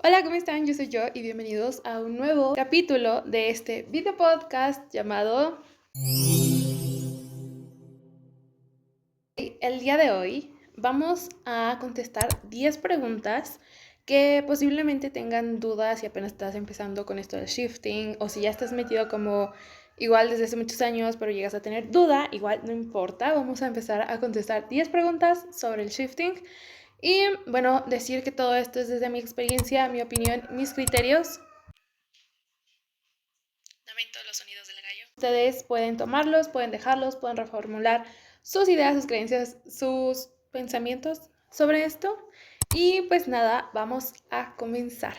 Hola, ¿cómo están? Yo soy yo y bienvenidos a un nuevo capítulo de este video podcast llamado... El día de hoy vamos a contestar 10 preguntas que posiblemente tengan dudas si apenas estás empezando con esto del shifting o si ya estás metido como igual desde hace muchos años pero llegas a tener duda, igual no importa, vamos a empezar a contestar 10 preguntas sobre el shifting. Y bueno, decir que todo esto es desde mi experiencia, mi opinión, mis criterios. Lamento los sonidos del gallo. Ustedes pueden tomarlos, pueden dejarlos, pueden reformular sus ideas, sus creencias, sus pensamientos sobre esto. Y pues nada, vamos a comenzar.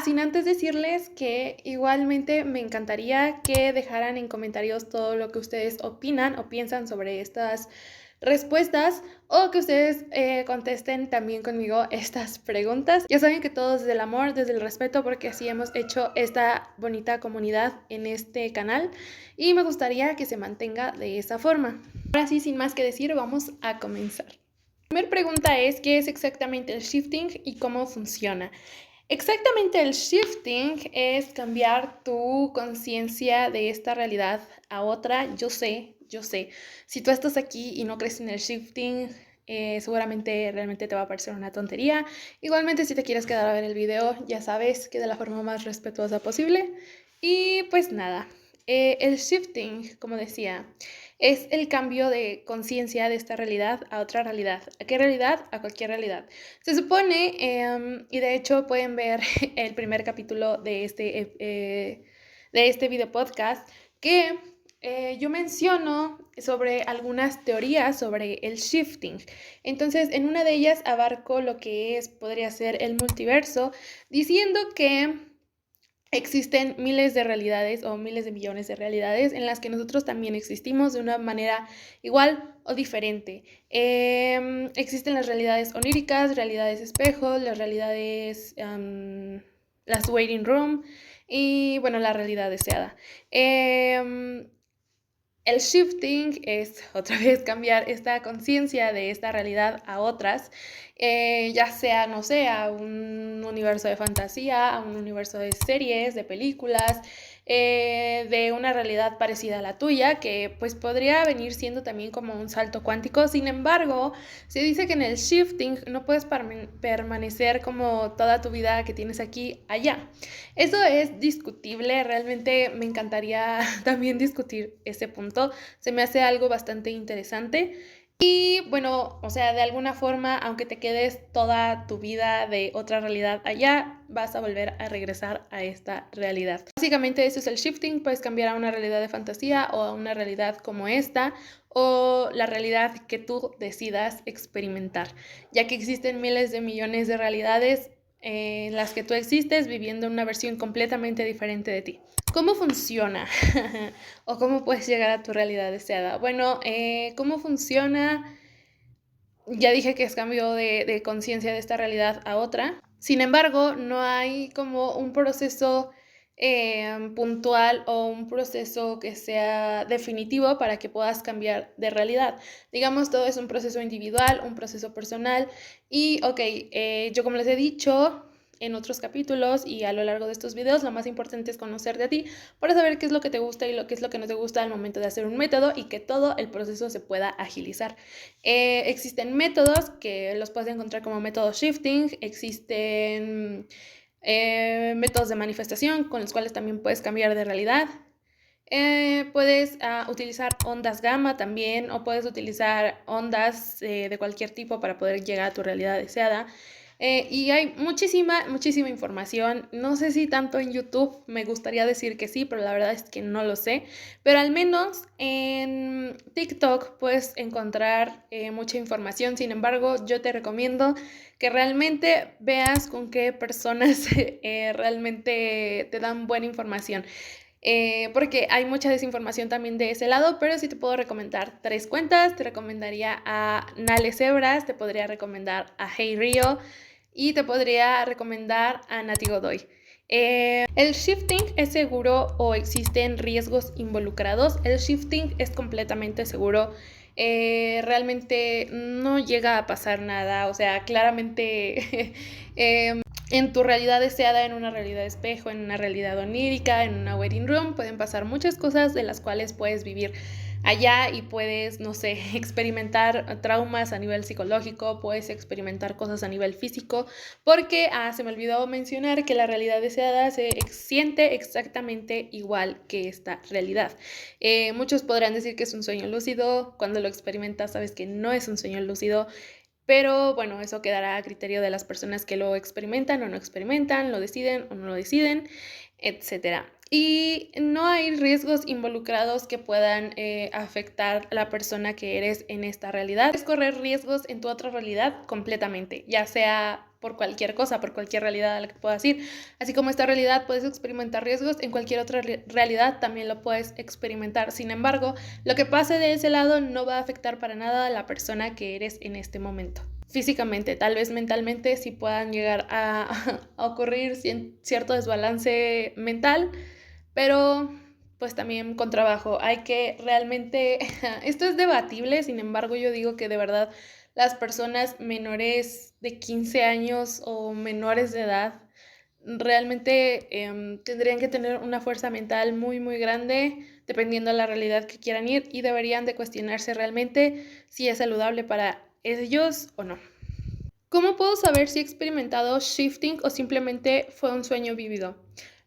Sin antes decirles que igualmente me encantaría que dejaran en comentarios todo lo que ustedes opinan o piensan sobre estas respuestas o que ustedes contesten también conmigo estas preguntas. Ya saben que todo desde el amor, desde el respeto, porque así hemos hecho esta bonita comunidad en este canal y me gustaría que se mantenga de esa forma. Ahora sí, sin más que decir, vamos a comenzar. La primera pregunta es: ¿qué es exactamente el shifting y cómo funciona? Exactamente, el shifting es cambiar tu conciencia de esta realidad a otra. Yo sé, si tú estás aquí y no crees en el shifting, seguramente realmente te va a parecer una tontería. Igualmente, si te quieres quedar a ver el video, ya sabes que de la forma más respetuosa posible. Y pues nada, el shifting, como decía, es el cambio de conciencia de esta realidad a otra realidad. ¿A qué realidad? A cualquier realidad. Se supone, y de hecho pueden ver el primer capítulo de este video podcast, que yo menciono sobre algunas teorías sobre el shifting. Entonces, en una de ellas abarco lo que podría ser el multiverso, diciendo que existen miles de realidades o miles de millones de realidades en las que nosotros también existimos de una manera igual o diferente. Existen las realidades oníricas, realidades espejo, las realidades, las waiting room y bueno, la realidad deseada. El shifting es otra vez cambiar esta conciencia de esta realidad a otras, ya sea, no sé, a un universo de fantasía, a un universo de series, de películas, de una realidad parecida a la tuya, que pues podría venir siendo también como un salto cuántico. Sin embargo, se dice que en el shifting no puedes permanecer como toda tu vida que tienes aquí allá. Eso es discutible, realmente me encantaría también discutir ese punto, se me hace algo bastante interesante. Y bueno, o sea, de alguna forma, aunque te quedes toda tu vida de otra realidad allá, vas a volver a regresar a esta realidad. Básicamente eso es el shifting, puedes cambiar a una realidad de fantasía o a una realidad como esta, o la realidad que tú decidas experimentar, ya que existen miles de millones de realidades en las que tú existes viviendo una versión completamente diferente de ti. ¿Cómo funciona? ¿O cómo puedes llegar a tu realidad deseada? Bueno, ¿cómo funciona? Ya dije que es cambio de conciencia de esta realidad a otra. Sin embargo, no hay como un proceso puntual o un proceso que sea definitivo para que puedas cambiar de realidad. Digamos, todo es un proceso individual, un proceso personal. Y, ok, yo como les he dicho en otros capítulos y a lo largo de estos videos, lo más importante es conocerte a ti para saber qué es lo que te gusta y qué es lo que no te gusta al momento de hacer un método y que todo el proceso se pueda agilizar. Existen métodos que los puedes encontrar como método shifting, existen métodos de manifestación con los cuales también puedes cambiar de realidad. Puedes utilizar ondas gamma también, o puedes utilizar ondas de cualquier tipo para poder llegar a tu realidad deseada. Y hay muchísima información. No sé si tanto en YouTube, me gustaría decir que sí, pero la verdad es que no lo sé. Pero al menos en TikTok puedes encontrar mucha información. Sin embargo, yo te recomiendo que realmente veas con qué personas realmente te dan buena información. Porque hay mucha desinformación también de ese lado, pero sí te puedo recomendar 3 cuentas. Te recomendaría a Nale Zebras, te podría recomendar a Hey Rio y te podría recomendar a Nati Godoy. ¿El shifting es seguro o existen riesgos involucrados? El shifting es completamente seguro. Realmente no llega a pasar nada, o sea, claramente en tu realidad deseada, en una realidad espejo, en una realidad onírica, en una waiting room, pueden pasar muchas cosas de las cuales puedes vivir allá y puedes, no sé, experimentar traumas a nivel psicológico, puedes experimentar cosas a nivel físico, porque se me olvidó mencionar que la realidad deseada se siente exactamente igual que esta realidad. Muchos podrán decir que es un sueño lúcido, cuando lo experimentas sabes que no es un sueño lúcido, pero bueno, eso quedará a criterio de las personas que lo experimentan o no experimentan, lo deciden o no lo deciden, etcétera. Y no hay riesgos involucrados que puedan afectar a la persona que eres en esta realidad. Puedes correr riesgos en tu otra realidad completamente, ya sea por cualquier cosa, por cualquier realidad a la que puedas ir. Así como esta realidad puedes experimentar riesgos, en cualquier otra realidad también lo puedes experimentar. Sin embargo, lo que pase de ese lado no va a afectar para nada a la persona que eres en este momento. Físicamente, tal vez mentalmente sí puedan llegar a ocurrir cierto desbalance mental, pero pues también con trabajo. Hay que realmente, esto es debatible, sin embargo yo digo que de verdad las personas menores de 15 años o menores de edad realmente tendrían que tener una fuerza mental muy, muy grande, dependiendo de la realidad que quieran ir, y deberían de cuestionarse realmente si es saludable para ellos o no. ¿Cómo puedo saber si he experimentado shifting o simplemente fue un sueño vívido?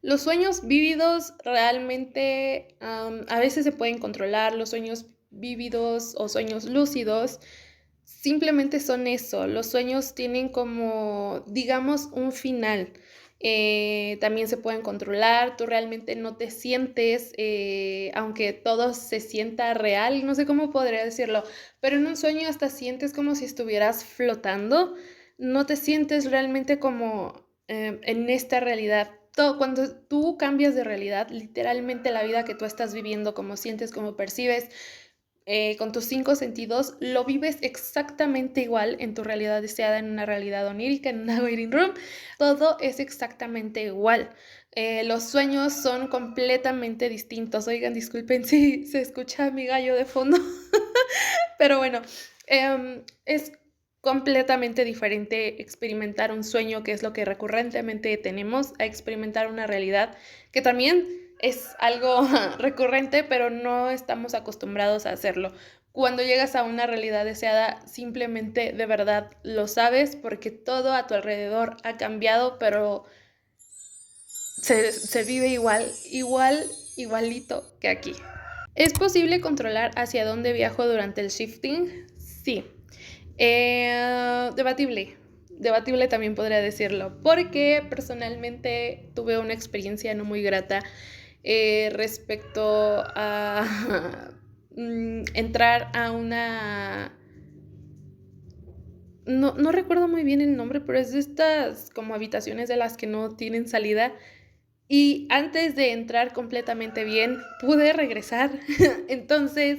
Los sueños vívidos realmente a veces se pueden controlar. Los sueños vívidos o sueños lúcidos simplemente son eso. Los sueños tienen como, digamos, un final. También se pueden controlar. Tú realmente no te sientes, aunque todo se sienta real, no sé cómo podría decirlo, pero en un sueño hasta sientes como si estuvieras flotando. No te sientes realmente como en esta realidad. Cuando tú cambias de realidad, literalmente la vida que tú estás viviendo, como sientes, como percibes, con tus 5 sentidos, lo vives exactamente igual en tu realidad deseada, en una realidad onírica, en una waiting room. Todo es exactamente igual. Los sueños son completamente distintos. Oigan, disculpen si se escucha mi gallo de fondo, pero bueno, es completamente diferente experimentar un sueño, que es lo que recurrentemente tenemos, a experimentar una realidad que también es algo recurrente, pero no estamos acostumbrados a hacerlo. Cuando llegas a una realidad deseada, simplemente de verdad lo sabes porque todo a tu alrededor ha cambiado, pero se vive igualito que aquí. ¿Es posible controlar hacia dónde viajo durante el shifting? Sí. Debatible también podría decirlo, porque personalmente tuve una experiencia no muy grata respecto a entrar a una... No recuerdo muy bien el nombre, pero es de estas como habitaciones de las que no tienen salida. Y antes de entrar completamente bien, pude regresar. Entonces,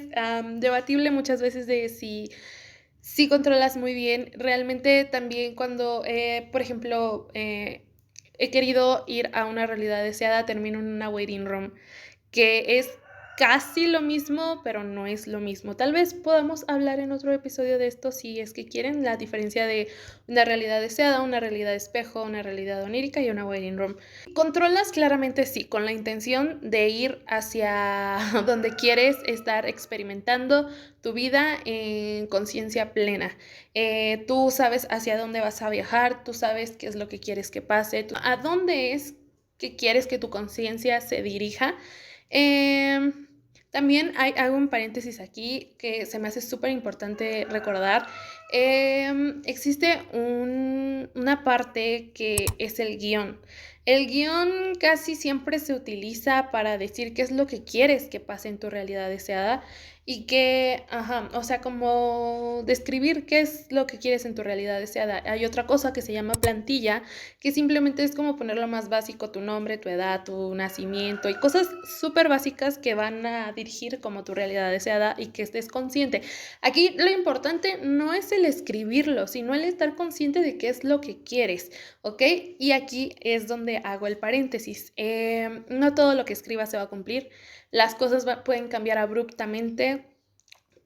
debatible muchas veces de si controlas muy bien. Realmente también cuando, por ejemplo, he querido ir a una realidad deseada, termino en una waiting room, que es casi lo mismo, pero no es lo mismo. Tal vez podamos hablar en otro episodio de esto si es que quieren, la diferencia de una realidad deseada, una realidad espejo, una realidad onírica y una waiting room. Controlas claramente sí, con la intención de ir hacia donde quieres estar experimentando tu vida en conciencia plena. Tú sabes hacia dónde vas a viajar, tú sabes qué es lo que quieres que pase, a dónde es que quieres que tu conciencia se dirija. También hago un paréntesis aquí que se me hace súper importante recordar. Existe una parte que es el guión. El guión casi siempre se utiliza para decir qué es lo que quieres que pase en tu realidad deseada y que, o sea, como describir qué es lo que quieres en tu realidad deseada. Hay otra cosa que se llama plantilla, que simplemente es como poner lo más básico, tu nombre, tu edad, tu nacimiento y cosas súper básicas que van a dirigir como tu realidad deseada y que estés consciente. Aquí lo importante no es el escribirlo, sino el estar consciente de qué es lo que quieres, ¿ok? Y aquí es donde hago el paréntesis. No todo lo que escribas se va a cumplir. Las cosas pueden cambiar abruptamente.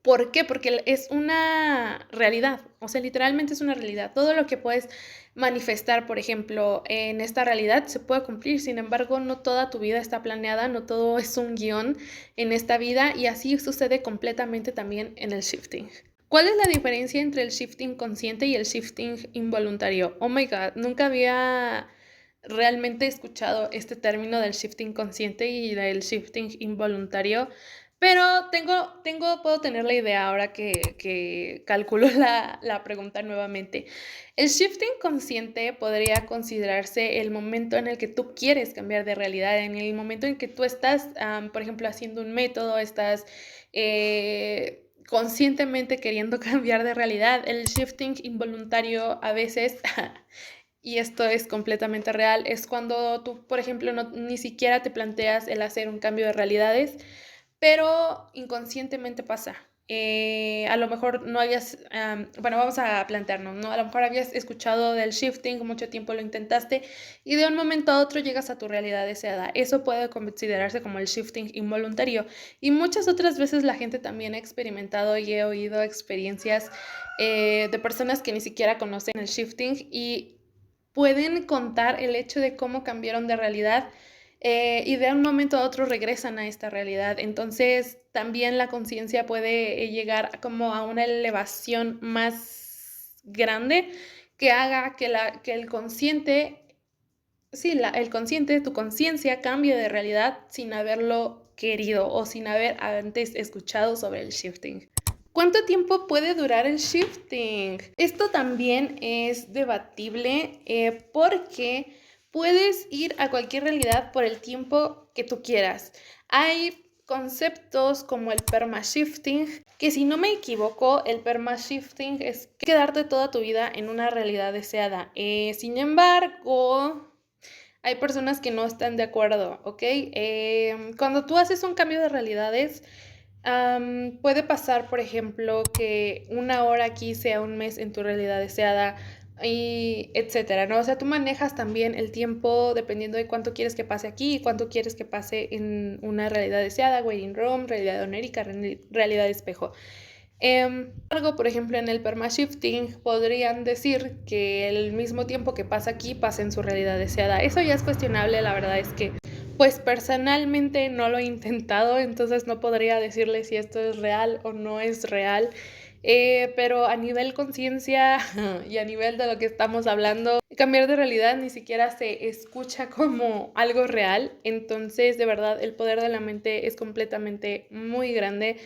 ¿Por qué? Porque es una realidad, o sea, literalmente es una realidad. Todo lo que puedes manifestar, por ejemplo, en esta realidad se puede cumplir. Sin embargo, no toda tu vida está planeada, no todo es un guión en esta vida, y así sucede completamente también en el shifting. ¿Cuál es la diferencia entre el shifting consciente y el shifting involuntario? Oh my God, nunca había realmente escuchado este término del shifting consciente y del shifting involuntario, pero puedo tener la idea ahora que calculo la pregunta nuevamente. El shifting consciente podría considerarse el momento en el que tú quieres cambiar de realidad, en el momento en que tú estás, por ejemplo, haciendo un método, estás conscientemente queriendo cambiar de realidad. El shifting involuntario a veces, y esto es completamente real, es cuando tú, por ejemplo, ni siquiera te planteas el hacer un cambio de realidades, pero inconscientemente pasa. A lo mejor no habías, bueno, vamos a plantearnos, ¿no? A lo mejor habías escuchado del shifting, mucho tiempo lo intentaste y de un momento a otro llegas a tu realidad deseada. Eso puede considerarse como el shifting involuntario. Y muchas otras veces la gente también ha experimentado y he oído experiencias de personas que ni siquiera conocen el shifting y pueden contar el hecho de cómo cambiaron de realidad y de un momento a otro regresan a esta realidad. Entonces, también la conciencia puede llegar como a una elevación más grande que haga que el consciente, sí, el consciente, tu conciencia cambie de realidad sin haberlo querido o sin haber antes escuchado sobre el shifting. ¿Cuánto tiempo puede durar el shifting? Esto también es debatible porque puedes ir a cualquier realidad por el tiempo que tú quieras. Hay conceptos como el perma-shifting, que si no me equivoco, el perma-shifting es quedarte toda tu vida en una realidad deseada. Sin embargo, hay personas que no están de acuerdo, ¿ok? Cuando tú haces un cambio de realidades, puede pasar, por ejemplo, que una hora aquí sea un mes en tu realidad deseada y etcétera, ¿no? O sea, tú manejas también el tiempo dependiendo de cuánto quieres que pase aquí y cuánto quieres que pase en una realidad deseada, waiting room, realidad onérica, realidad espejo. Algo, por ejemplo, en el perma-shifting podrían decir que el mismo tiempo que pasa aquí pasa en su realidad deseada. Eso ya es cuestionable, la verdad es que pues personalmente no lo he intentado, entonces no podría decirle si esto es real o no es real. Pero a nivel conciencia y a nivel de lo que estamos hablando, cambiar de realidad ni siquiera se escucha como algo real. Entonces, de verdad, el poder de la mente es completamente muy grande.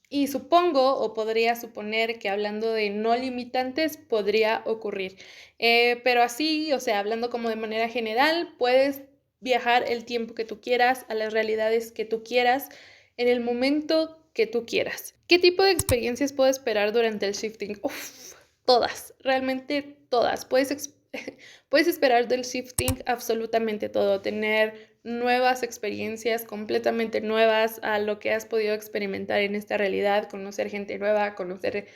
Y supongo o podría suponer que hablando de no limitantes podría ocurrir. Pero así, o sea, hablando como de manera general, puedes viajar el tiempo que tú quieras, a las realidades que tú quieras, en el momento que tú quieras. ¿Qué tipo de experiencias puedo esperar durante el shifting? Uf, todas, realmente todas. Puedes esperar del shifting absolutamente todo, tener nuevas experiencias completamente nuevas a lo que has podido experimentar en esta realidad, conocer gente nueva, conocer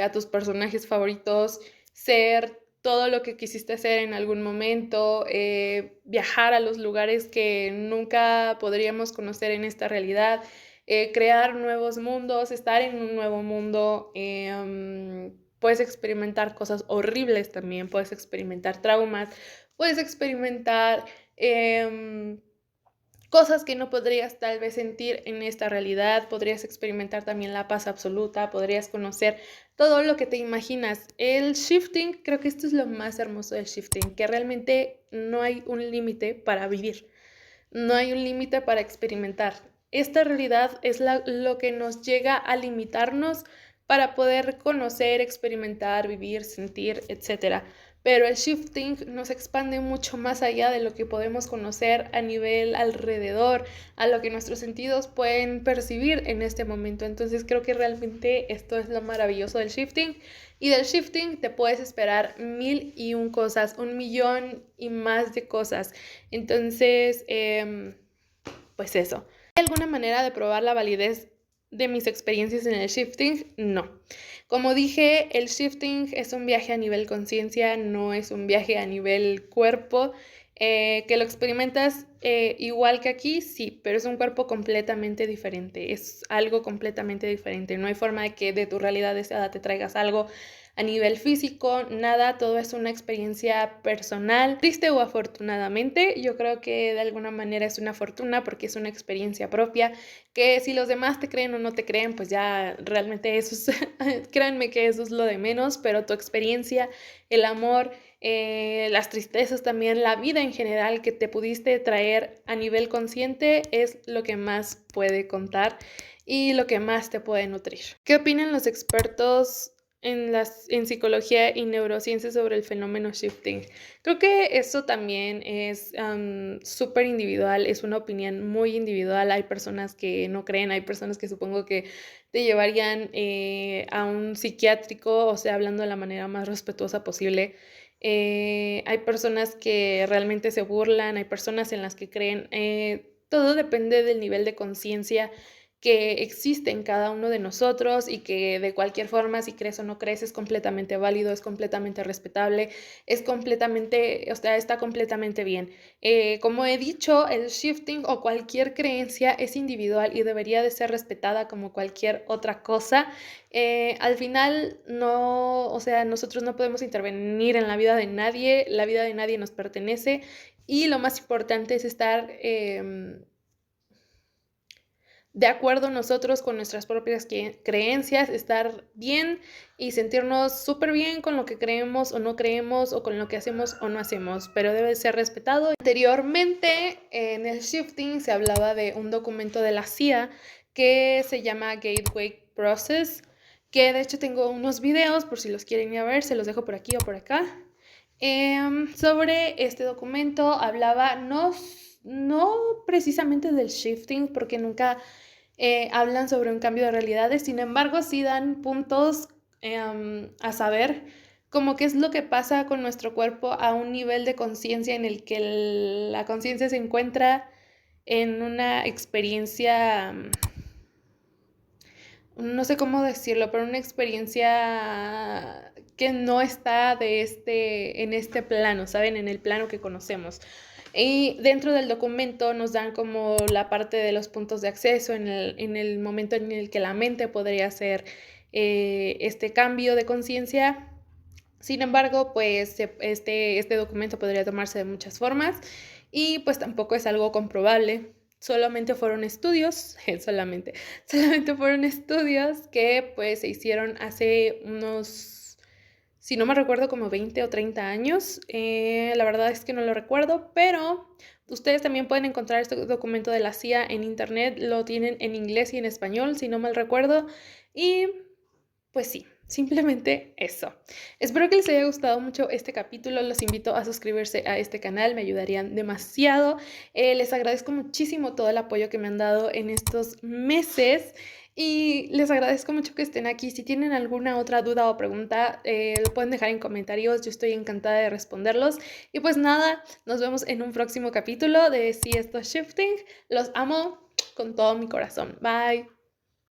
a tus personajes favoritos, ser todo lo que quisiste hacer en algún momento, viajar a los lugares que nunca podríamos conocer en esta realidad, crear nuevos mundos, estar en un nuevo mundo. Puedes experimentar cosas horribles también, puedes experimentar traumas, puedes experimentar cosas que no podrías tal vez sentir en esta realidad, podrías experimentar también la paz absoluta, podrías conocer todo lo que te imaginas. El shifting, creo que esto es lo más hermoso del shifting, que realmente no hay un límite para vivir, no hay un límite para experimentar. Esta realidad es lo que nos llega a limitarnos para poder conocer, experimentar, vivir, sentir, etc. Pero el shifting nos expande mucho más allá de lo que podemos conocer a nivel alrededor, a lo que nuestros sentidos pueden percibir en este momento. Entonces creo que realmente esto es lo maravilloso del shifting. Y del shifting te puedes esperar 1001 cosas, 1,000,000 y más de cosas. Entonces, pues eso. ¿Hay alguna manera de probar la validez de mis experiencias en el shifting? No. Como dije, el shifting es un viaje a nivel conciencia, no es un viaje a nivel cuerpo. Que lo experimentas igual que aquí, sí, pero es un cuerpo completamente diferente, es algo completamente diferente. No hay forma de que de tu realidad deseada te traigas algo a nivel físico, nada, todo es una experiencia personal, triste o afortunadamente. Yo creo que de alguna manera es una fortuna porque es una experiencia propia, que si los demás te creen o no te creen, pues ya realmente eso es, créanme que eso es lo de menos, pero tu experiencia, el amor, las tristezas también, la vida en general que te pudiste traer a nivel consciente es lo que más puede contar y lo que más te puede nutrir. ¿Qué opinan los expertos en psicología y neurociencias sobre el fenómeno shifting? Creo que eso también es súper individual, es una opinión muy individual. Hay personas que no creen, hay personas que supongo que te llevarían a un psiquiátrico, o sea, hablando de la manera más respetuosa posible. Hay personas que realmente se burlan, hay personas en las que creen. Todo depende del nivel de conciencia que existe en cada uno de nosotros y que de cualquier forma, si crees o no crees, es completamente válido, es completamente respetable, es completamente, o sea, está completamente bien. Como he dicho, el shifting o cualquier creencia es individual y debería de ser respetada como cualquier otra cosa. Al final, no, o sea, nosotros no podemos intervenir en la vida de nadie nos pertenece y lo más importante es estar de acuerdo nosotros con nuestras propias creencias, estar bien y sentirnos súper bien con lo que creemos o no creemos o con lo que hacemos o no hacemos, pero debe ser respetado. Anteriormente en el shifting se hablaba de un documento de la CIA que se llama Gateway Process, que de hecho tengo unos videos por si los quieren ir a ver, se los dejo por aquí o por acá. Sobre este documento hablaba no precisamente del shifting, porque nunca hablan sobre un cambio de realidades, sin embargo sí dan puntos a saber como qué es lo que pasa con nuestro cuerpo a un nivel de conciencia en el que la conciencia se encuentra en una experiencia, no sé cómo decirlo, pero una experiencia que no está en este plano, ¿saben? En el plano que conocemos. Y dentro del documento nos dan como la parte de los puntos de acceso en el momento en el que la mente podría hacer este cambio de conciencia. Sin embargo, pues este documento podría tomarse de muchas formas y pues tampoco es algo comprobable. Solamente fueron estudios, solamente fueron estudios que pues se hicieron hace unos, si no me recuerdo, como 20 o 30 años. La verdad es que no lo recuerdo, pero ustedes también pueden encontrar este documento de la CIA en internet. Lo tienen en inglés y en español, si no mal recuerdo. Y pues sí, simplemente eso. Espero que les haya gustado mucho este capítulo. Los invito a suscribirse a este canal, me ayudarían demasiado. Les agradezco muchísimo todo el apoyo que me han dado en estos meses y les agradezco mucho que estén aquí. Si tienen alguna otra duda o pregunta, lo pueden dejar en comentarios. Yo estoy encantada de responderlos. Y pues nada, nos vemos en un próximo capítulo de Si esto es Shifting. Los amo con todo mi corazón. Bye.